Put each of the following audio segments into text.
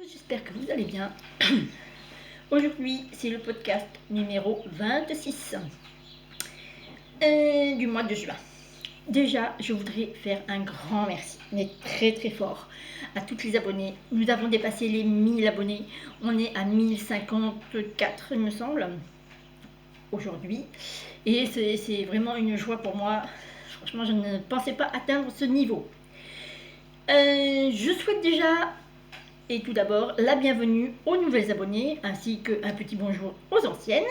J'espère que vous allez bien. Aujourd'hui, c'est le podcast numéro 26 du mois de juin. Déjà, je voudrais faire un grand merci, mais très très fort, à toutes les abonnés. Nous avons dépassé les 1000 abonnés. On est à 1054, il me semble, aujourd'hui. Et c'est vraiment une joie pour moi. Franchement, je ne pensais pas atteindre ce niveau. Je souhaite déjà, et tout d'abord, la bienvenue aux nouvelles abonnées, ainsi qu'un petit bonjour aux anciennes.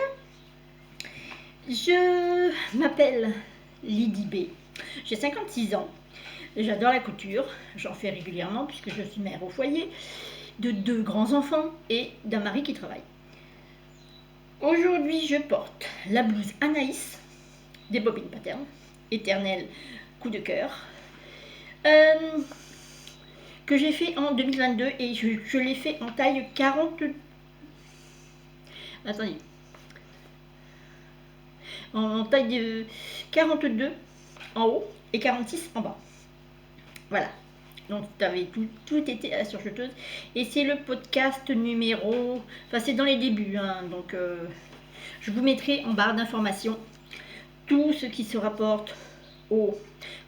Je m'appelle Lydie B. J'ai 56 ans. J'adore la couture. J'en fais régulièrement puisque je suis mère au foyer, de 2 grands-enfants et d'un mari qui travaille. Aujourd'hui, je porte la blouse Anaïs des Bobines Pattern, éternel coup de cœur, que j'ai fait en 2022 et je l'ai fait en taille 40. Attendez. En taille de 42 en haut et 46 en bas. Voilà. Donc tout était à la surjeteuse. Et c'est le podcast numéro... Enfin, c'est dans les débuts. Hein, donc, je vous mettrai en barre d'informations tout ce qui se rapporte aux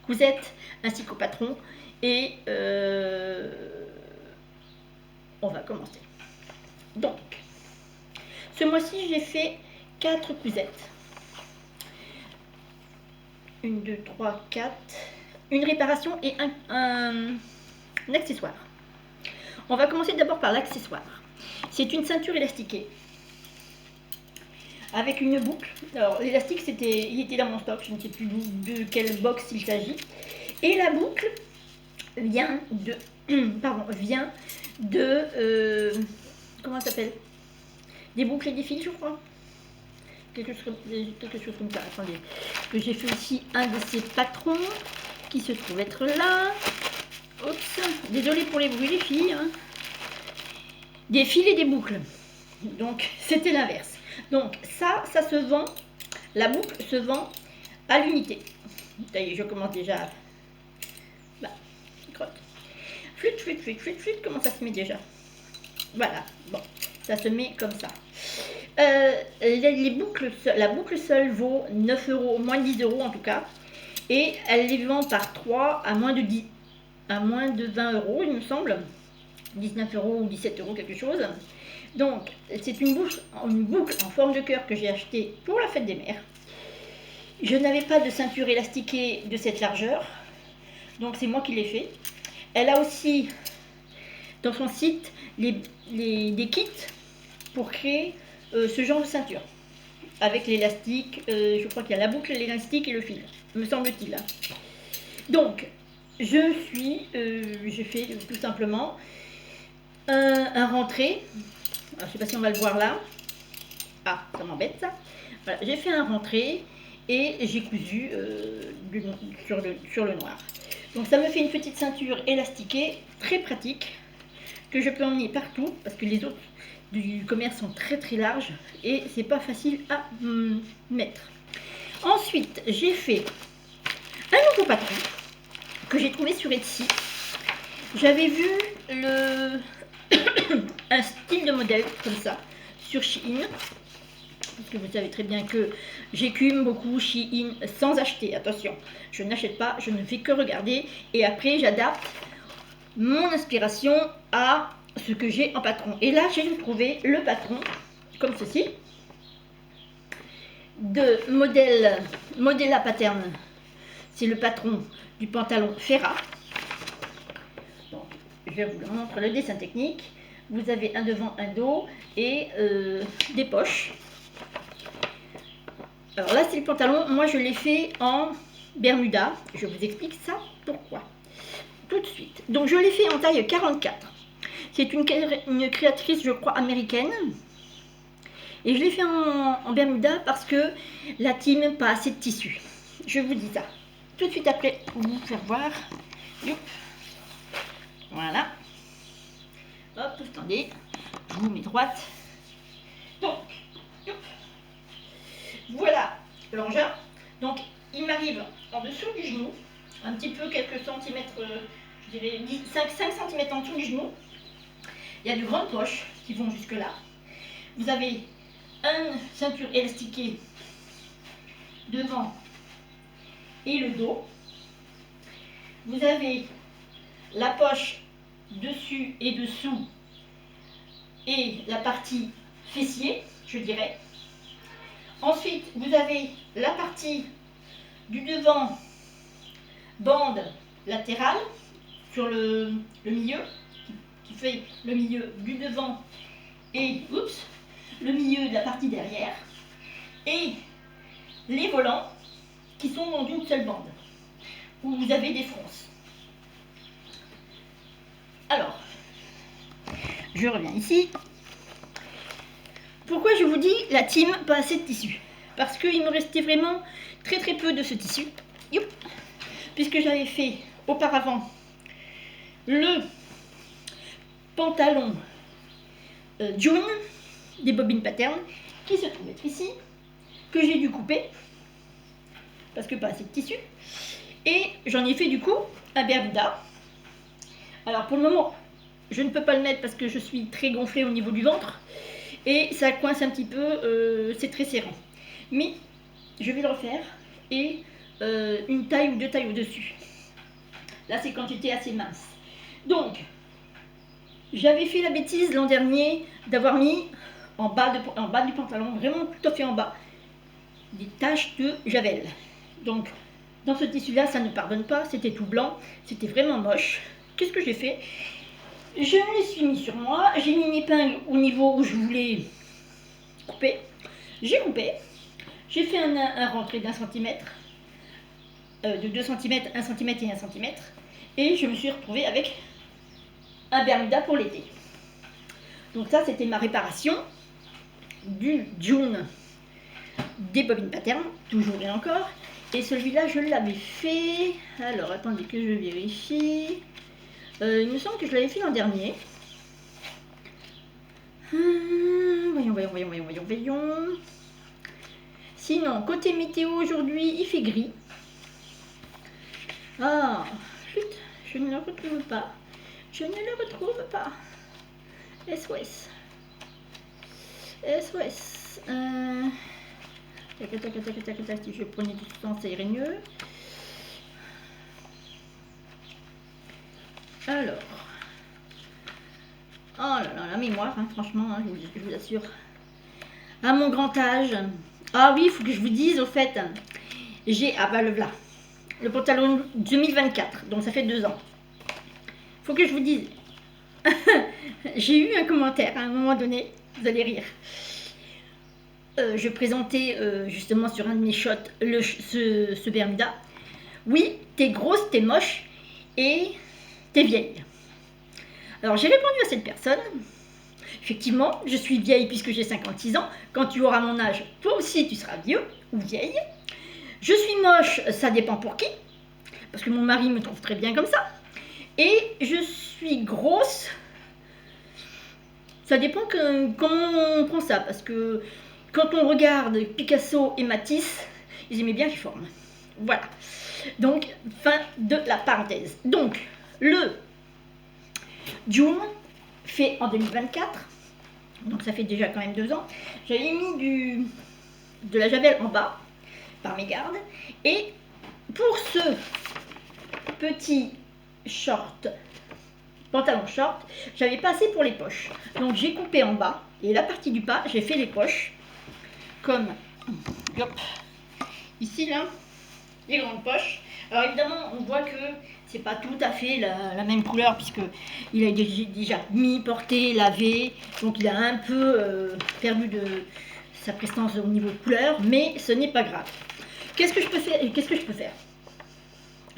cousettes ainsi qu'au patron. Et on va commencer. Donc, ce mois-ci, j'ai fait 4 cousettes. 1, 2, 3, 4. Une réparation et un accessoire. On va commencer d'abord par l'accessoire. C'est une ceinture élastiquée avec une boucle. Alors l'élastique, il était dans mon stock, je ne sais plus de quelle box il s'agit. Et la boucle vient de comment ça s'appelle? Des boucles et des fils, je crois. Quelque chose comme ça. Attendez, que j'ai fait aussi un de ces patrons qui se trouve être là. Oups, désolée pour les bruits les filles. Hein. Des fils et des boucles. Donc c'était l'inverse. Donc ça se vend. La boucle se vend à l'unité. D'ailleurs, je commence déjà. Bah, crotte. Flûte, comment ça se met déjà? Voilà, bon, ça se met comme ça. Les boucles, la boucle seule vaut 9 €, moins de 10 € en tout cas. Et elle les vend par 3 à moins de 20 €, il me semble. 19 € ou 17 € quelque chose. Donc, c'est une boucle en forme de cœur que j'ai achetée pour la fête des mères. Je n'avais pas de ceinture élastiquée de cette largeur. Donc, c'est moi qui l'ai fait. Elle a aussi, dans son site, des kits pour créer ce genre de ceinture. Avec l'élastique, je crois qu'il y a la boucle, l'élastique et le fil, me semble-t-il. Donc, j'ai fait tout simplement un rentré. Alors, je ne sais pas si on va le voir là. Ah, ça m'embête ça. Voilà, j'ai fait un rentré et j'ai cousu sur le noir. Donc ça me fait une petite ceinture élastiquée, très pratique, que je peux emmener partout, parce que les autres du commerce sont très très larges et c'est pas facile à mettre. Ensuite, j'ai fait un nouveau patron que j'ai trouvé sur Etsy. J'avais vu un style de modèle comme ça sur Shein, parce que vous savez très bien que j'écume beaucoup Shein sans acheter. Attention, je n'achète pas, je ne fais que regarder et après j'adapte mon inspiration à ce que j'ai en patron. Et là, j'ai trouvé le patron comme ceci de Modella Pattern. C'est le patron du pantalon Ferra. Donc, je vous montre le dessin technique. Vous avez un devant, un dos et des poches. Alors là, c'est le pantalon. Moi, je l'ai fait en Bermuda. Je vous explique ça pourquoi. Tout de suite. Donc, je l'ai fait en taille 44. C'est une créatrice, je crois, américaine. Et je l'ai fait en Bermuda parce que la team pas assez de tissu. Je vous dis ça. Tout de suite après, pour vous faire voir. Youp. Voilà. Hop, attendez. Je vous mets droite. Donc, youp. Voilà l'engin. Donc, il m'arrive en dessous du genou. Un petit peu, quelques centimètres, je dirais 5 cm en dessous du genou. Il y a de grandes poches qui vont jusque là. Vous avez une ceinture élastiquée devant et le dos. Vous avez la poche dessus et dessous et la partie fessier, je dirais. Ensuite, vous avez la partie du devant, bande latérale sur le milieu, qui fait le milieu du devant et le milieu de la partie derrière. Et les volants qui sont dans une seule bande, où vous avez des fronces. Alors, je reviens ici. Pourquoi je vous dis la team, pas assez de tissu? Parce qu'il me restait vraiment très peu de ce tissu. Youp. Puisque j'avais fait auparavant le pantalon June des bobines pattern qui se trouve être ici, que j'ai dû couper parce que pas assez de tissu, et j'en ai fait du coup un Bermuda. Alors pour le moment je ne peux pas le mettre parce que je suis très gonflée au niveau du ventre et ça coince un petit peu, c'est très serrant, mais je vais le refaire et une taille ou deux tailles au dessus. Là c'est quand j'étais assez mince. Donc j'avais fait la bêtise l'an dernier d'avoir mis en bas du pantalon, vraiment tout à fait en bas, des taches de javel. Donc dans ce tissu là ça ne pardonne pas, c'était tout blanc, c'était vraiment moche. Qu'est-ce que j'ai fait? Je me suis mis sur moi, j'ai mis une épingle au niveau où je voulais couper, j'ai coupé, j'ai fait un rentré d'1 centimètre, de 2 cm, 1 cm et 1 cm, et je me suis retrouvée avec un Bermuda pour l'été. Donc ça c'était ma réparation du June des bobines pattern, toujours et encore. Et celui-là je l'avais fait, alors attendez que je vérifie, il me semble que je l'avais fait l'an dernier. Voyons. Sinon, côté météo aujourd'hui, il fait gris. Ah, chut, je ne le retrouve pas. SOS. Tac, si je prenais du temps, ça irait mieux. Alors. Oh là là, la mémoire, hein, franchement, hein, je vous assure. À mon grand âge. Ah oui, il faut que je vous dise, au fait, j'ai, ah bah le voilà, le pantalon 2024, donc ça fait 2 ans. Faut que je vous dise, j'ai eu un commentaire à un moment donné, vous allez rire. Je présentais justement sur un de mes shots ce Bermuda. Oui, t'es grosse, t'es moche et t'es vieille. Alors j'ai répondu à cette personne. Effectivement, je suis vieille puisque j'ai 56 ans. Quand tu auras mon âge, toi aussi tu seras vieux ou vieille. Je suis moche, ça dépend pour qui. Parce que mon mari me trouve très bien comme ça. Et je suis grosse. Ça dépend comment on prend ça. Parce que quand on regarde Picasso et Matisse, ils aimaient bien les formes. Voilà. Donc, fin de la parenthèse. Donc, le June fait en 2024. Donc ça fait déjà quand même 2 ans. J'avais mis de la javel en bas, par mégarde. Et pour ce petit short, pantalon short, j'avais pas assez pour les poches. Donc j'ai coupé en bas. Et la partie du bas, j'ai fait les poches. Comme, hop, ici là, les grandes poches. Alors évidemment, on voit que c'est pas tout à fait la même couleur puisque il a déjà mis, porté, lavé, donc il a un peu perdu de sa prestance au niveau de couleur, mais ce n'est pas grave. Qu'est-ce que je peux faire?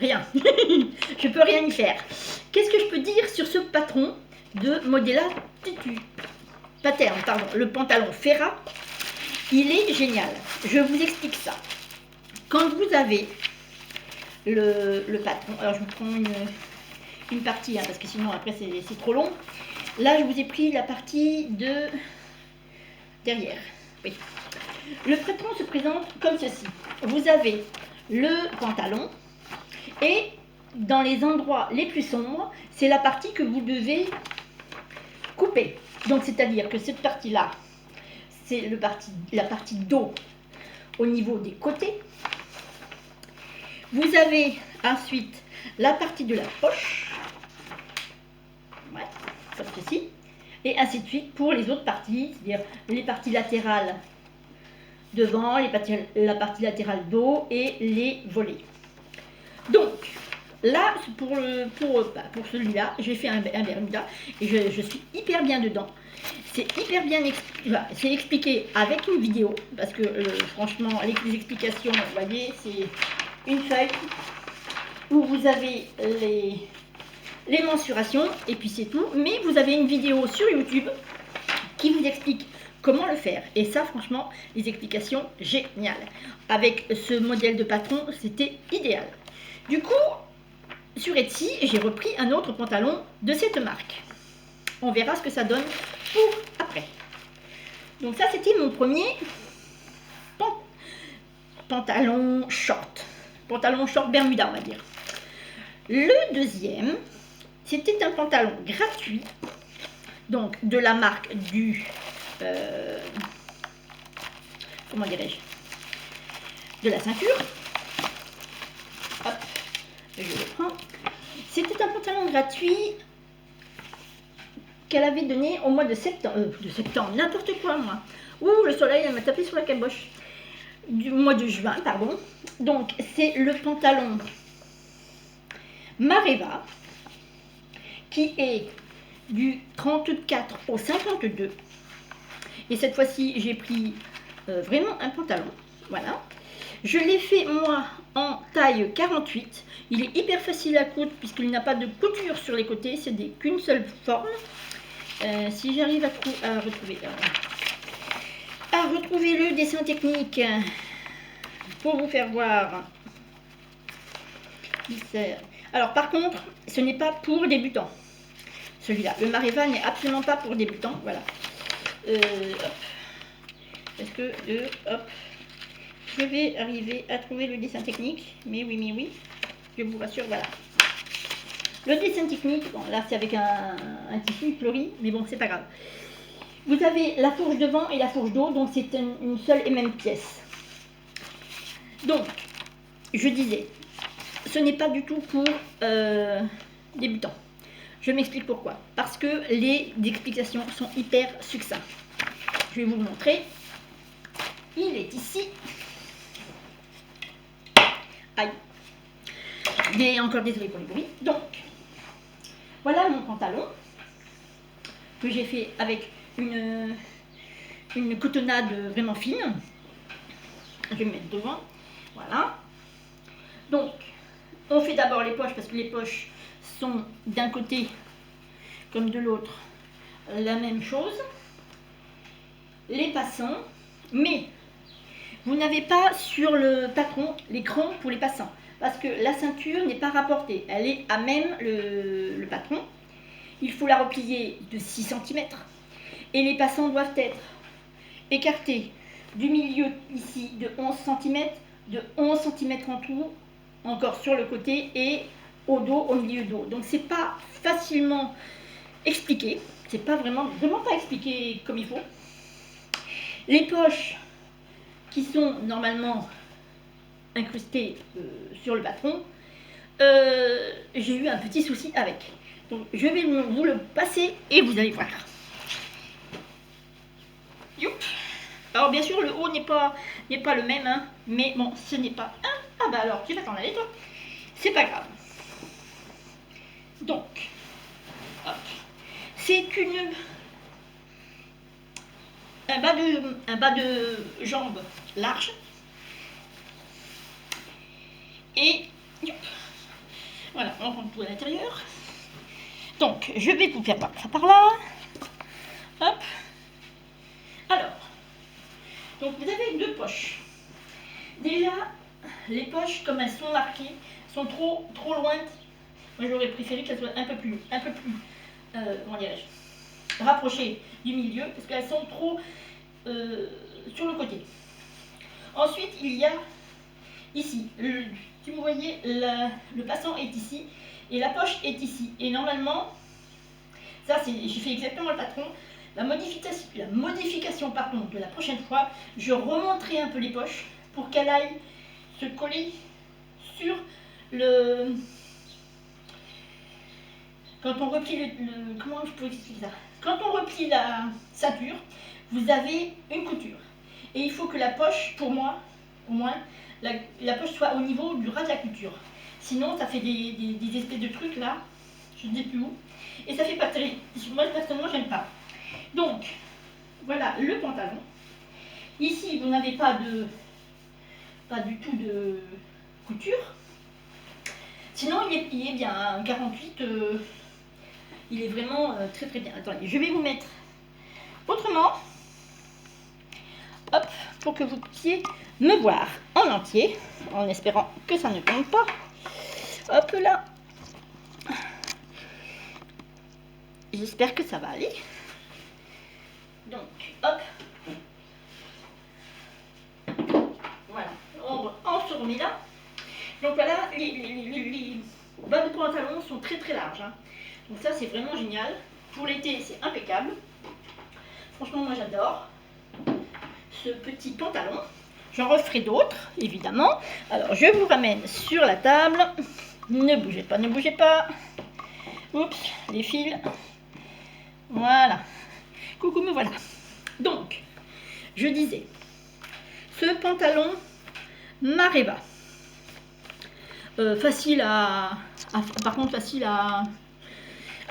Rien. Je peux rien y faire. Qu'est-ce que je peux dire sur ce patron de Modella Pattern, pardon, le pantalon Ferra? Il est génial. Je vous explique ça. Quand vous avez le patron, alors je vous prends une partie, hein, parce que sinon après c'est trop long. Là je vous ai pris la partie de derrière. Oui. Le patron se présente comme ceci. Vous avez le pantalon et dans les endroits les plus sombres, c'est la partie que vous devez coupé. Donc c'est-à-dire que cette partie-là, c'est la partie dos au niveau des côtés. Vous avez ensuite la partie de la poche, ouais, comme ceci, et ainsi de suite pour les autres parties, c'est-à-dire les parties latérales devant, la partie latérale dos et les volets. Donc là, pour celui-là, j'ai fait un Bermuda et je suis hyper bien dedans. C'est hyper bien expliqué avec une vidéo, parce que franchement, les explications, vous voyez, c'est une feuille où vous avez les mensurations et puis c'est tout. Mais vous avez une vidéo sur YouTube qui vous explique comment le faire. Et ça, franchement, les explications géniales. Avec ce modèle de patron, c'était idéal. Du coup, sur Etsy, j'ai repris un autre pantalon de cette marque. On verra ce que ça donne pour après. Donc ça, c'était mon premier pantalon short. Pantalon short Bermuda, on va dire. Le deuxième, c'était un pantalon gratuit. Donc, de la marque du... comment dirais-je, de la ceinture. Hop, je le prends. C'était un pantalon gratuit qu'elle avait donné au mois de septembre, n'importe quoi moi. Ouh, le soleil, elle m'a tapé sur la caboche. Du mois de juin, pardon. Donc, c'est le pantalon Mareva qui est du 34 au 52. Et cette fois-ci, j'ai pris vraiment un pantalon. Voilà. Je l'ai fait, moi, en taille 48. Il est hyper facile à coudre puisqu'il n'a pas de couture sur les côtés. C'est qu'une seule forme. Si j'arrive à retrouver le dessin technique pour vous faire voir. Alors, par contre, ce n'est pas pour débutants. Celui-là, le Mareva n'est absolument pas pour débutants. Voilà. Est-ce que hop, je vais arriver à trouver le dessin technique? Mais oui, je vous rassure, voilà. Le dessin technique, bon là c'est avec un tissu fleuri, mais bon c'est pas grave. Vous avez la fourche devant et la fourche d'eau, donc c'est une seule et même pièce. Donc, je disais, ce n'est pas du tout pour débutants. Je m'explique pourquoi. Parce que les explications sont hyper succinctes. Je vais vous le montrer. Il est ici. Aïe. Mais encore désolé pour les bruits. Donc, voilà mon pantalon que j'ai fait avec une cotonnade vraiment fine. Je vais me mettre devant. Voilà. Donc, on fait d'abord les poches parce que les poches sont d'un côté comme de l'autre la même chose. Les passants, mais vous n'avez pas sur le patron l'écran pour les passants parce que la ceinture n'est pas rapportée, elle est à même le patron. Il faut la replier de 6 cm et les passants doivent être écartés du milieu ici de 11 cm, de 11 cm en tout, encore sur le côté et au dos, au milieu dos. Donc c'est pas facilement expliqué, c'est pas vraiment pas expliqué comme il faut. Les poches qui sont normalement incrustées sur le patron, j'ai eu un petit souci avec. Donc je vais vous le passer et vous allez voir. Youp. Alors bien sûr le haut n'est pas le même, hein, mais bon ce n'est pas un. Ah bah alors tu vas t'en aller toi. C'est pas grave. Donc, c'est un bas de jambe large. Et voilà, on rentre tout à l'intérieur. Donc, je vais vous faire voir ça par là. Hop. Alors, donc vous avez deux poches. Déjà, les poches, comme elles sont marquées, sont trop loin. Moi, j'aurais préféré qu'elles soient un peu plus comment dirais-je, rapprochées du milieu, parce qu'elles sont trop sur le côté. Ensuite, il y a ici, si vous voyez, le passant est ici, et la poche est ici. Et normalement, Ça, j'ai fait exactement le patron. La modification pardon, de la prochaine fois, je remonterai un peu les poches pour qu'elle aille se coller sur le... Quand on replie comment je peux expliquer ça? Quand on replie la ceinture, vous avez une couture. Et il faut que la poche, pour moi, au moins, la poche soit au niveau du ras de la couture. Sinon, ça fait des espèces de trucs là, je ne sais plus où. Et ça fait pas très... Moi, personnellement, j'aime pas. Donc, voilà le pantalon. Ici, vous n'avez pas du tout de couture. Sinon, il est bien. 48, il est vraiment très très bien. Attendez, je vais vous mettre autrement. Hop, pour que vous puissiez me voir en entier, en espérant que ça ne tombe pas. Hop là. J'espère que ça va aller. Donc, hop. Voilà, on se remet là. Donc voilà, les bas de pantalon sont très très larges. Hein. Donc ça, c'est vraiment génial. Pour l'été, c'est impeccable. Franchement, moi j'adore ce petit pantalon. J'en referai d'autres, évidemment. Alors, je vous ramène sur la table. Ne bougez pas, ne bougez pas. Oups, les fils. Voilà. Coucou, me voilà. Donc, je disais, ce pantalon Mareva. Facile par contre, facile à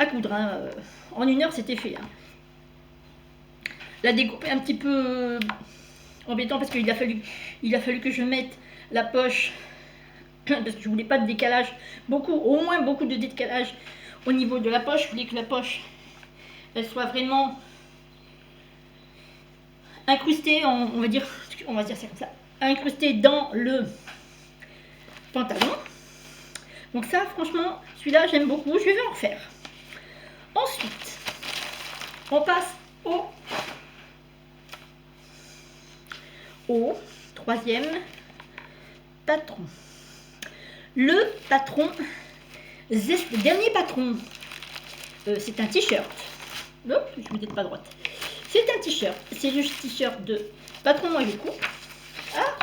coudre. Hein. En 1 heure, c'était fait. Hein. La découpe est un petit peu embêtant parce qu'il a fallu que je mette la poche parce que je voulais pas de décalage, au moins beaucoup de décalage au niveau de la poche. Je voulais que la poche elle soit vraiment incrustée, on va dire ça comme ça, incrustée dans le pantalon. Donc ça, franchement, celui-là, j'aime beaucoup. Je vais en refaire. Ensuite, on passe au troisième patron. Le patron, le dernier patron, c'est un t-shirt. Hop, je ne me dis pas droite. C'est un t-shirt. C'est le t-shirt de patron moi je coupe. Ah,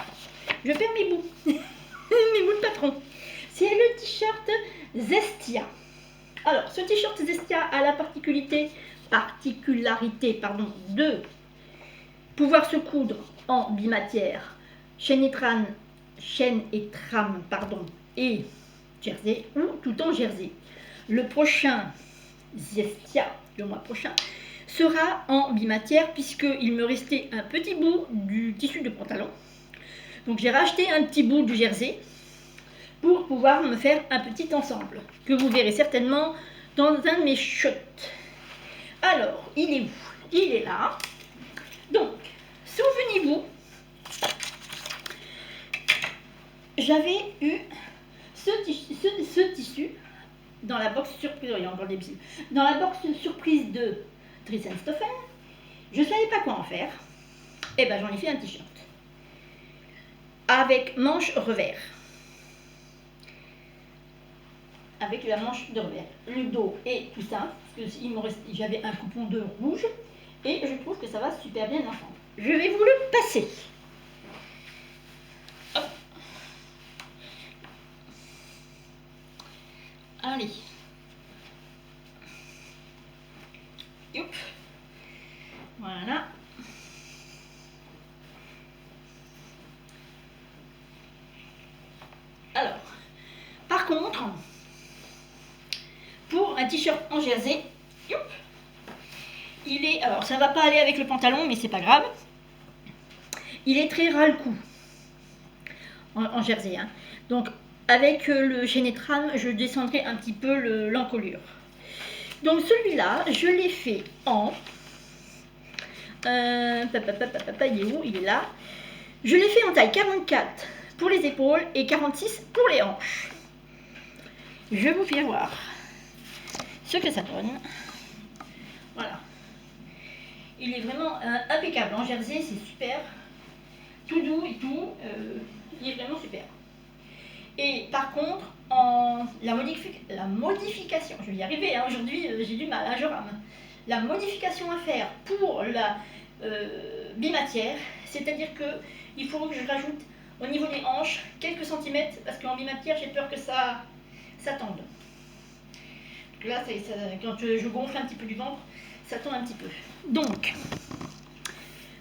je perds mes bouts. Mes bouts de patron. C'est le t-shirt Zestia. Alors, ce t-shirt Zestia a la particularité de pouvoir se coudre en bimatière, chaîne et trame, et jersey, ou tout en jersey. Le prochain Zestia, le mois prochain, sera en bimatière puisqu'il me restait un petit bout du tissu de pantalon. Donc j'ai racheté un petit bout du jersey pour pouvoir me faire un petit ensemble que vous verrez certainement dans un de mes shots. Alors, il est où? Il est là. Donc, souvenez-vous, j'avais eu ce tissu dans la box surprise. Il y a encore des bisous. Dans la box surprise de Dries & Stoffen. Je ne savais pas quoi en faire. Et ben j'en ai fait un t-shirt avec manche revers. Avec la manche de revers, le dos et tout ça, parce que j'avais un coupon de rouge et je trouve que ça va super bien ensemble. Je vais vous le passer. Hop. Allez. Hop. Voilà. Alors, par contre, pour un t-shirt en jersey, il est, alors ça va pas aller avec le pantalon, mais c'est pas grave. Il est très ras le cou en jersey. Hein. Donc avec le chaîne et trame, je descendrai un petit peu l'encolure. Donc celui-là, je l'ai fait en... il est où? Il est là. Je l'ai fait en taille 44 pour les épaules et 46 pour les hanches. Je vous fais voir ce que ça donne. Voilà. Il est vraiment impeccable. En jersey, c'est super. Tout doux et tout. Il est vraiment super. Et par contre, la modification, je vais y arriver, hein, aujourd'hui j'ai du mal, hein, je rame. La modification à faire pour la bimatière, c'est-à-dire que il faut que je rajoute au niveau des hanches quelques centimètres, parce qu'en bimatière j'ai peur que ça tende. Donc là, quand je gonfle un petit peu du ventre, ça tend un petit peu. Donc,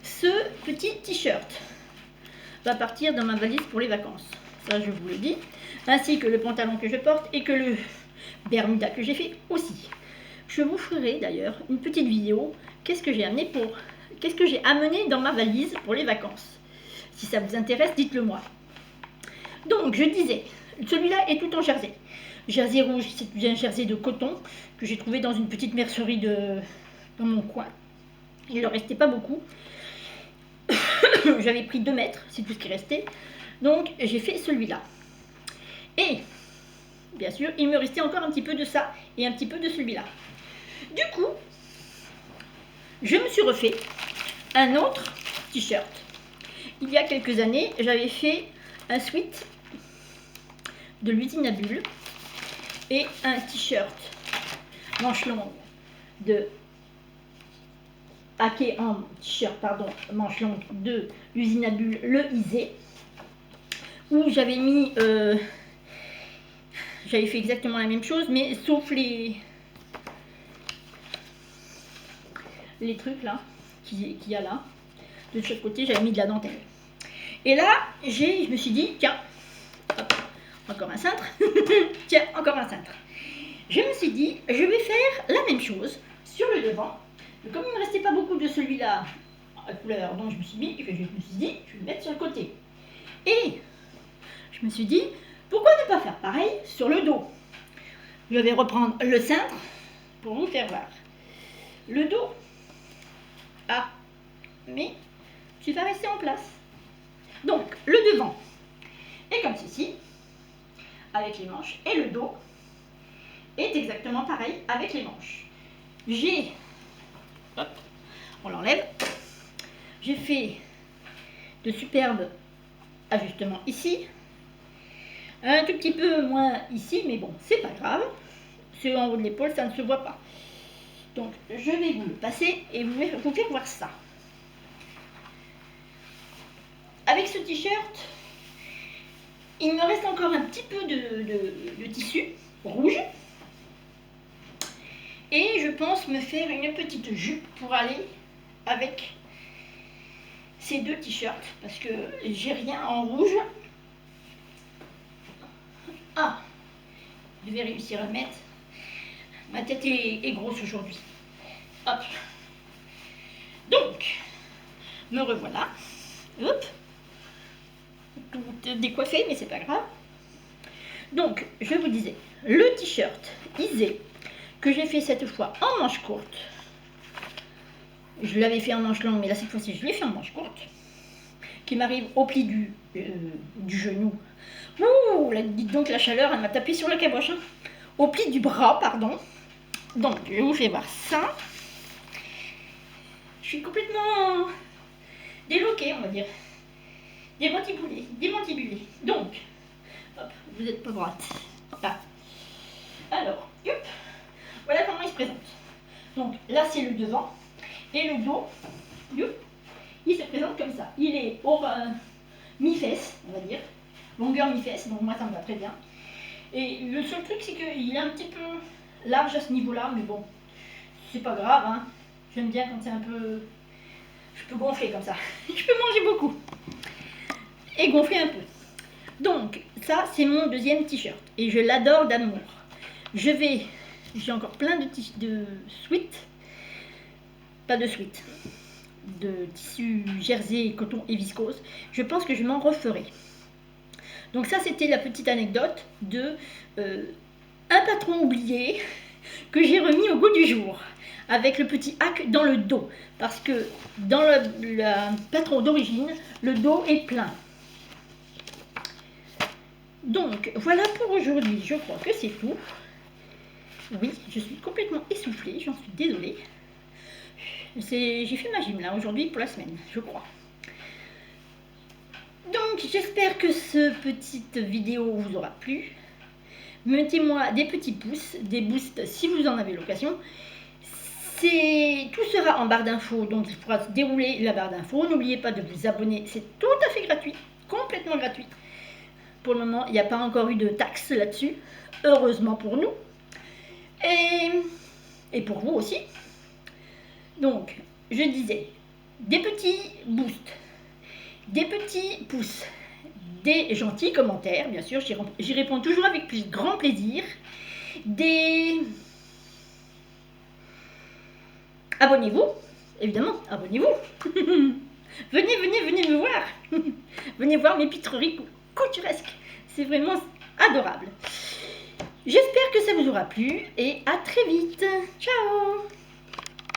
ce petit t-shirt va partir dans ma valise pour les vacances. Ça, je vous le dis. Ainsi que le pantalon que je porte et que le bermuda que j'ai fait aussi. Je vous ferai d'ailleurs une petite vidéo. Qu'est-ce que j'ai amené dans ma valise pour les vacances? Si ça vous intéresse, dites-le moi. Donc, je disais, celui-là est tout en jersey. Jersey rouge, c'est un jersey de coton que j'ai trouvé dans une petite mercerie dans mon coin. Il ne restait pas beaucoup. J'avais pris 2 mètres, c'est tout ce qui restait. Donc, j'ai fait celui-là. Et, bien sûr, il me restait encore un petit peu de ça et un petit peu de celui-là. Du coup, je me suis refait un autre t-shirt. Il y a quelques années, j'avais fait un sweat de l'usine à bulles et un t-shirt manche longue de hacké en t-shirt, pardon, manche longue de l'usine à bulles, le Isée, où j'avais mis, j'avais fait exactement la même chose, mais sauf les trucs là, qu'il y a là, de chaque côté, j'avais mis de la dentelle. Et là, je me suis dit, tiens, hop, encore un cintre, tiens, encore un cintre. Je me suis dit, je vais faire la même chose sur le devant. Et comme il ne me restait pas beaucoup de celui-là à couleur, donc je me suis dit, je vais le mettre sur le côté. Et je me suis dit, pourquoi ne pas faire pareil sur le dos? Je vais reprendre le cintre pour vous faire voir. Le dos, mais tu vas rester en place. Donc, le devant est comme ceci, avec les manches, et le dos est exactement pareil avec les manches. Hop, on l'enlève. J'ai fait de superbes ajustements ici. Un tout petit peu moins ici, mais bon, c'est pas grave. C'est en haut de l'épaule, ça ne se voit pas. Donc, je vais vous le passer et vous faire voir ça. Avec ce t-shirt, il me reste encore un petit peu de tissu rouge. Et je pense me faire une petite jupe pour aller avec ces 2 t-shirts. Parce que j'ai rien en rouge. Ah, je vais réussir à le mettre. Ma tête est grosse aujourd'hui. Hop. Donc, me revoilà. Hop. Tout décoiffé, mais c'est pas grave. Donc, je vous disais, le t-shirt Isée que j'ai fait cette fois en manche courte. Je l'avais fait en manche longue, mais là cette fois-ci je l'ai fait en manche courte, qui m'arrive au pli du genou. Ouh, là, dites donc la chaleur, elle m'a tapé sur la caboche. Hein. Au pli du bras, pardon. Donc, je vous fais voir ça. Je suis complètement déloquée, on va dire. Démantibulée. Donc, hop, vous n'êtes pas droite. Là. Alors, hop, voilà comment il se présente. Donc, là, c'est le devant. Et le dos, hop, il se présente comme ça. Il est au mi-fesse, on va dire. Longueur mi-fesse, donc moi, ça me va très bien. Et le seul truc, c'est qu'il est un petit peu large à ce niveau-là, mais bon, c'est pas grave, hein. J'aime bien quand c'est un peu... Je peux gonfler comme ça. Je peux manger beaucoup. Et gonfler un peu. Donc, ça, c'est mon deuxième t-shirt. Et je l'adore d'amour. J'ai encore plein de sweats. Pas de sweats. De tissu jersey, coton et viscose. Je pense que je m'en referai. Donc ça, c'était la petite anecdote de un patron oublié que j'ai remis au goût du jour. Avec le petit hack dans le dos. Parce que dans le patron d'origine, le dos est plein. Donc, voilà pour aujourd'hui. Je crois que c'est tout. Oui, je suis complètement essoufflée. J'en suis désolée. J'ai fait ma gym là aujourd'hui pour la semaine, je crois. Donc, j'espère que cette petite vidéo vous aura plu. Mettez-moi des petits pouces, des boosts si vous en avez l'occasion. Tout sera en barre d'infos, donc il faudra dérouler la barre d'infos. N'oubliez pas de vous abonner, c'est tout à fait gratuit, complètement gratuit. Pour le moment, il n'y a pas encore eu de taxe là-dessus, heureusement pour nous. Et pour vous aussi. Donc, je disais, des petits boosts, des petits pouces, des gentils commentaires, bien sûr, j'y réponds toujours avec grand plaisir. Abonnez-vous, évidemment, abonnez-vous. venez me voir. Venez voir mes pitreries couturesques. C'est vraiment adorable. J'espère que ça vous aura plu et à très vite. Ciao!